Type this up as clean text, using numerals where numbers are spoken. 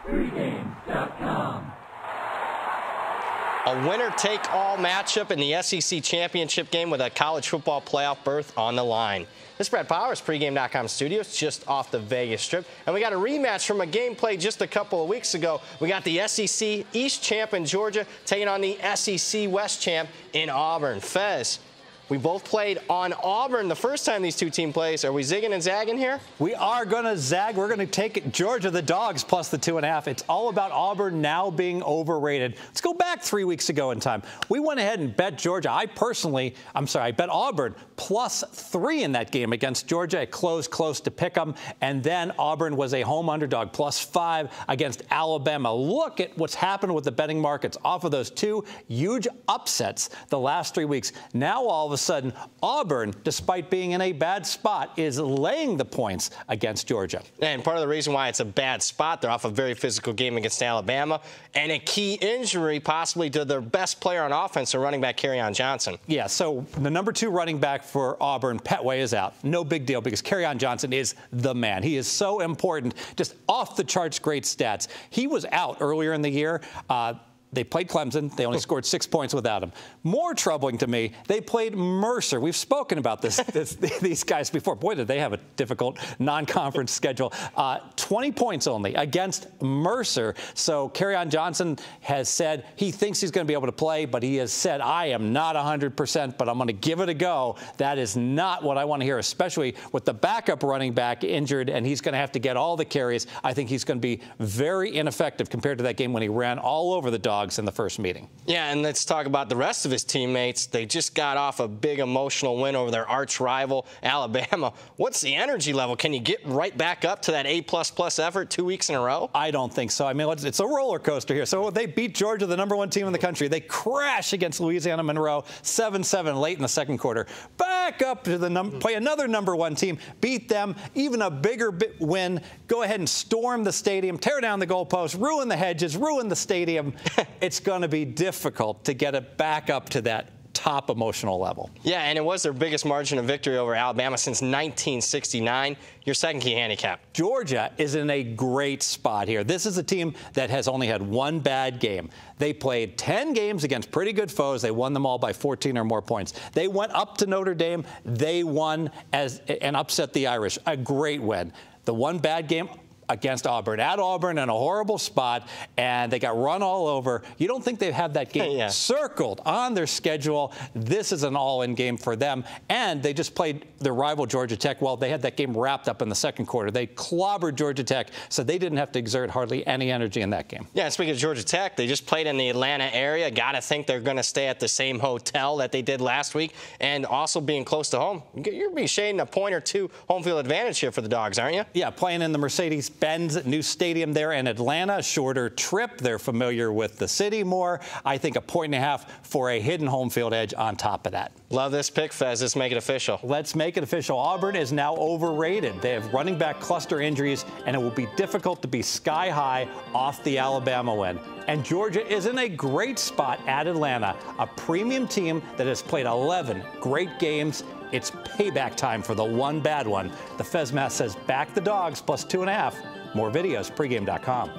Pregame.com. A winner-take-all matchup in the SEC championship game with a college football playoff berth on the line. This is Brad Powers, Pregame.com studios, just off the Vegas Strip. And we got a rematch from a game played just a couple of weeks ago. We got the SEC East champ in Georgia taking on the SEC West champ in Auburn. Fez, we both played on Auburn the first time these two teams played. Are we zigging and zagging here? We are going to zag. We're going to take Georgia, the dogs, plus the 2.5. It's all about Auburn now being overrated. Let's go back 3 weeks ago in time. We went ahead and bet Georgia. I bet Auburn plus 3 in that game against Georgia. It closed close to pick 'em. And then Auburn was a home underdog, plus 5 against Alabama. Look at what's happened with the betting markets off of those 2 huge upsets the last 3 weeks. Now, all of a sudden, Auburn, despite being in a bad spot, is laying the points against Georgia. And part of the reason why it's a bad spot, they're off a very physical game against Alabama, and a key injury possibly to their best player on offense, their running back, Kerryon Johnson. Yeah, so the number 2 running back for Auburn, Petway, is out. No big deal because Kerryon Johnson is the man. He is so important, just off the charts great stats. He was out earlier in the year. They played Clemson. They only scored 6 points without him. More troubling to me, they played Mercer. We've spoken about these guys before. Boy, did they have a difficult non-conference schedule. 20 points only against Mercer. So Kerryon Johnson has said he thinks he's going to be able to play, but he has said, I am not 100%, but I'm going to give it a go. That is not what I want to hear, especially with the backup running back injured, and he's going to have to get all the carries. I think he's going to be very ineffective compared to that game when he ran all over the dog in the first meeting. Yeah, and let's talk about the rest of his teammates. They just got off a big emotional win over their arch rival, Alabama. What's the energy level? Can you get right back up to that A++ effort 2 weeks in a row? I don't think so. I mean, it's a roller coaster here. So they beat Georgia, the number 1 team in the country. They crash against Louisiana Monroe, 7-7 late in the second quarter. Back up to play another number 1 team, beat them, even a bigger win. Go ahead and storm the stadium, tear down the goalposts, ruin the hedges, ruin the stadium. It's going to be difficult to get it back up to that top emotional level. Yeah, and it was their biggest margin of victory over Alabama since 1969. Your second key handicap. Georgia is in a great spot here. This is a team that has only had 1 bad game. They played 10 games against pretty good foes. They won them all by 14 or more points. They went up to Notre Dame. They won and upset the Irish. A great win. The 1 bad game against Auburn, at Auburn in a horrible spot, and they got run all over. You don't think they have that game circled on their schedule. This is an all-in game for them, and they just played their rival Georgia Tech. Well, they had that game wrapped up in the second quarter. They clobbered Georgia Tech, so they didn't have to exert hardly any energy in that game. Yeah, and speaking of Georgia Tech, they just played in the Atlanta area. Got to think they're going to stay at the same hotel that they did last week, and also being close to home. You're be shading a point or 2 home field advantage here for the Dogs, aren't you? Yeah, playing in the Mercedes-Benz new stadium there in Atlanta, a shorter trip. They're familiar with the city more. I think a 1.5 for a hidden home field edge on top of that. Love this pick, Fez. Let's make it official. Let's make it official. Auburn is now overrated. They have running back cluster injuries, and it will be difficult to be sky high off the Alabama win. And Georgia is in a great spot at Atlanta, a premium team that has played 11 great games. It's payback time for the 1 bad one. The Fez math says back the Dogs plus 2.5. More videos, pregame.com.